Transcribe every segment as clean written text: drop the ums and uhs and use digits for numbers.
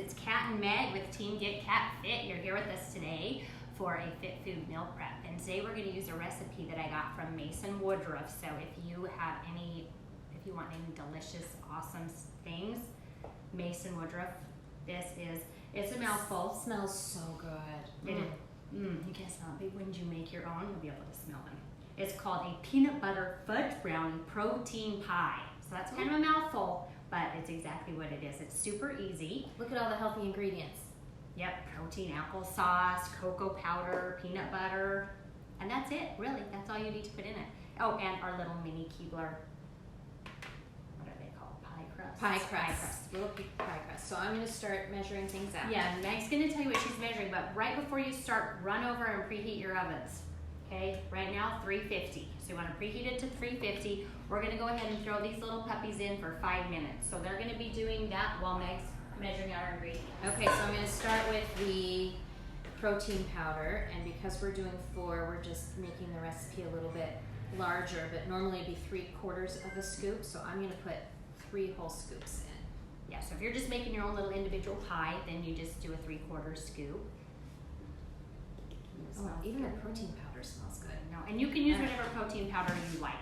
it's Kat and Meg with Team Get Cat Fit. You're here with us today for a Fit Food meal prep. And today we're going to use a recipe that I got from Mason Woodruff. So if you want any delicious, awesome things, Mason Woodruff, it's a mouthful. It smells so good. You can smell it. But when you make your own, you'll be able to smell them. It's called a peanut butter fudge brownie protein pie. So that's kind of a mouthful, but it's exactly what it is. It's super easy. Look at all the healthy ingredients. Yep, protein, applesauce, cocoa powder, peanut butter, and that's it, really. That's all you need to put in it. Oh, and our little mini Keebler, what are they called? Pie crust? Pie crust. Little pie crust. So I'm going to start measuring things out. Yeah, Meg's going to tell you what she's measuring, but right before you start, run over and preheat your ovens. Okay, right now 350. So you want to preheat it to 350. We're going to go ahead and throw these little puppies in for 5 minutes. So they're going to be doing that while Meg's measuring our ingredients. Okay, so I'm going to start with the protein powder, and because we're doing 4, we're just making the recipe a little bit larger, but normally it'd be 3/4 of a scoop, so I'm going to put 3 whole scoops in. Yeah, so if you're just making your own little individual pie, then you just do a 3/4 scoop. Oh, even the protein powder smells good. No, and you can use whatever protein powder you like.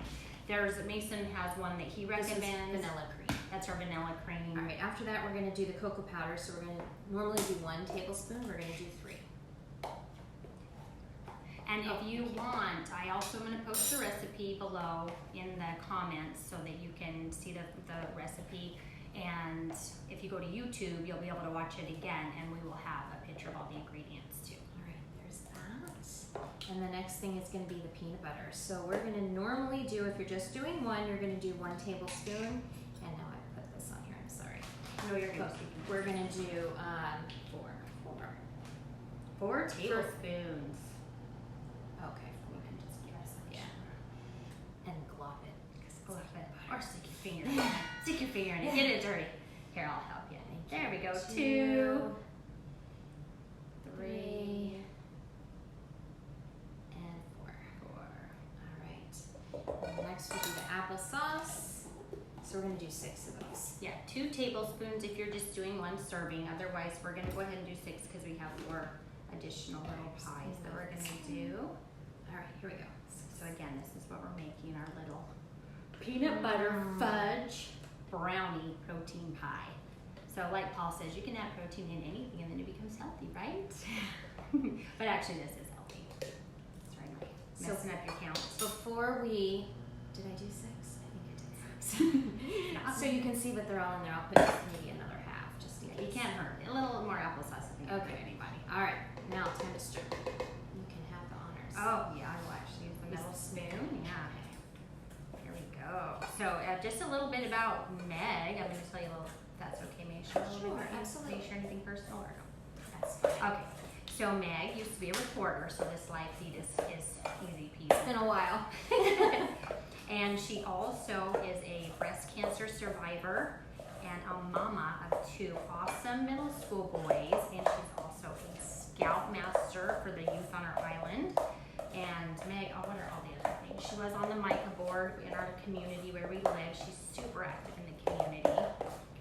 Mason has one that he recommends. This is vanilla cream. That's our vanilla cream. All right, after that we're going to do the cocoa powder. So we're going to normally do 1 tablespoon. We're going to do 3. And if you want, I also am going to post the recipe below in the comments so that you can see the recipe. And if you go to YouTube, you'll be able to watch it again, and we will have a picture of all the ingredients too. All right, there's that. And the next thing is going to be the peanut butter. So we're going to normally do, if you're just doing 1, you're going to do 1 tablespoon. And now I put this on here, I'm sorry. No, you're good. We're going to do 4 tablespoons. Okay, you can just give us a and glop it. Glop it. Or stick your finger in it. Stick your finger in it. Get it dirty. Here, I'll help you. There we go. 2, 3, and 4. All right. And next we'll do the applesauce. So we're going to do 6 of those. Yeah, 2 tablespoons if you're just doing 1 serving. Otherwise, we're going to go ahead and do 6 because we have 4 additional little pies that we're going to do. All right, here we go. So again, this is what we're making, our little peanut butter fudge brownie protein pie. So like Paul says, you can add protein in anything and then it becomes healthy, right? But actually this is healthy. That's right. Messing up your counts. Before did I do 6? I think I did 6. So you can see what they're all in there. I'll put maybe another half just in case. You can't hurt. A little more applesauce isn't going to hurt anybody. All right, now time to stir. You can have the honors. Oh yeah, I will actually use the metal spoon. Yeah. Here we go. So just a little bit about Meg. I'm going to tell you a little, if that's okay, may I share a little bit? Absolutely. May I share anything personal or no? That's fine. Okay. So Meg used to be a reporter, so this live feed is easy peasy. It's been a while. And she also is a breast cancer survivor and a mama of 2 awesome middle school boys, and she's also a scoutmaster for the youth on our island. And Meg, what are all the other things? She was on the MICA board in our community where we live. She's super active in the community.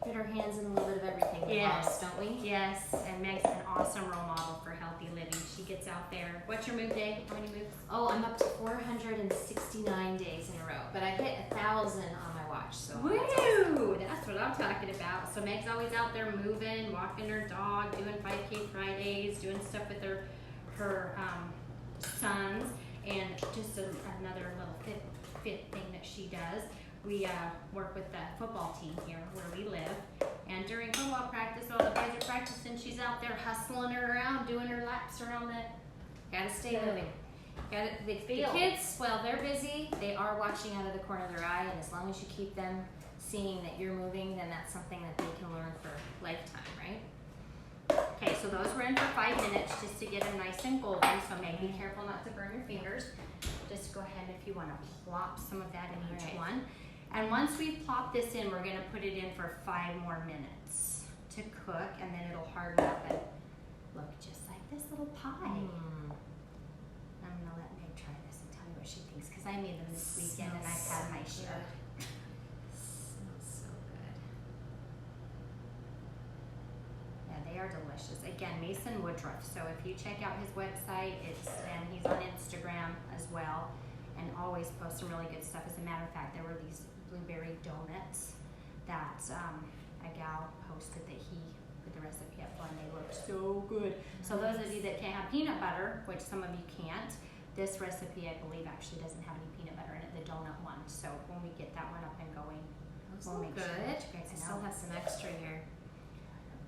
Put our hands in a little bit of everything with us, don't we? Yes, and Meg's an awesome role model for healthy living. She gets out there. What's your move day? How many moves? Oh, I'm up to 469 days in a row, but I hit 1,000 on my watch. So woo! That's what I'm talking about. So Meg's always out there moving, walking her dog, doing 5K Fridays, doing stuff with her sons, and just another little fit thing that she does. We work with the football team here where we live, and during football practice, while the boys are practicing, she's out there hustling her around, doing her laps around the. Gotta stay moving. The kids, well, they're busy. They are watching out of the corner of their eye, and as long as you keep them seeing that you're moving, then that's something that they can learn for lifetime, right? Okay, so those were in for 5 minutes just to get them nice and golden. So Meg, be careful not to burn your fingers. Just go ahead if you want to plop some of that in each one. And once we plop this in, we're going to put it in for 5 more minutes to cook, and then it'll harden up and look just like this little pie. I'm going to let Meg try this and tell me what she thinks, because I made them this weekend and I've had my share. Smells so good. Yeah, they are delicious. Again, Mason Woodruff. So if you check out his website, and he's on Instagram as well, and always posts some really good stuff. As a matter of fact, there were these blueberry donuts that a gal posted that he put the recipe up for, and they look so good. So those of you that can't have peanut butter, which some of you can't, this recipe I believe actually doesn't have any peanut butter in it, the donut one. So when we get that one up and going, we'll make good. sure that you guys I know. still have some extra here.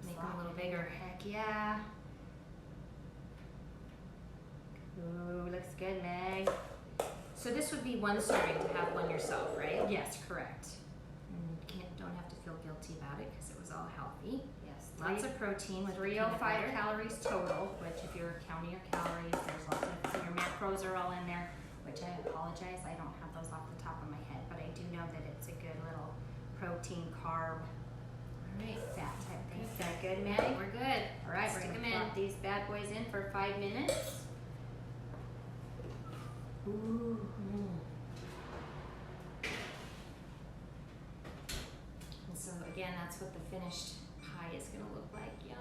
Make them a little bigger. Heck yeah. Ooh, looks good, Meg. So this would be one serving to have one yourself, right? Yes, correct. Don't have to feel guilty about it because it was all healthy. Yes, Lots of protein with the 305 peanut butter. calories total, which if you're counting your calories, there's lots of, your macros are all in there, which I apologize, I don't have those off the top of my head, but I do know that it's a good little protein, carb, fat type thing. Is that good, Maddie? We're good. All right, Stick we're 'em gonna in. plop these bad boys in for 5 minutes. Ooh. And so again, that's what the finished pie is gonna look like. Yum.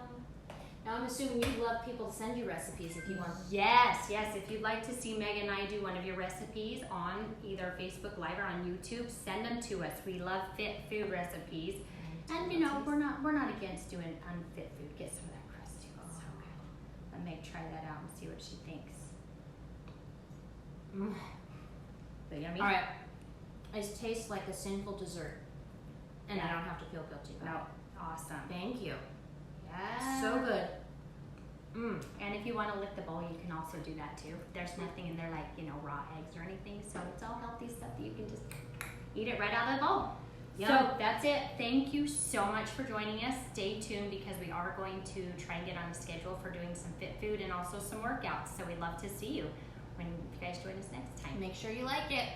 Now I'm assuming you'd love people to send you recipes if you want. Yes, yes. If you'd like to see Meg and I do one of your recipes on either Facebook Live or on YouTube, send them to us. We love fit food recipes, and you know we're not against doing unfit food. Get some of that crust too. It's so good. Let Meg try that out and see what she thinks. So yummy. All right. It tastes like a sinful dessert, and I Yeah. don't have to feel guilty about No, it. awesome. Thank you. Yeah. So good. And if you want to lick the bowl, you can also do that too. There's nothing in there like, you know, raw eggs or anything. So it's all healthy stuff that you can just eat it right out of the bowl. Yum. So that's it. Thank you so much for joining us. Stay tuned because we are going to try and get on a schedule for doing some fit food and also some workouts. So we'd love to see you when you guys join us next time. Make sure you like it.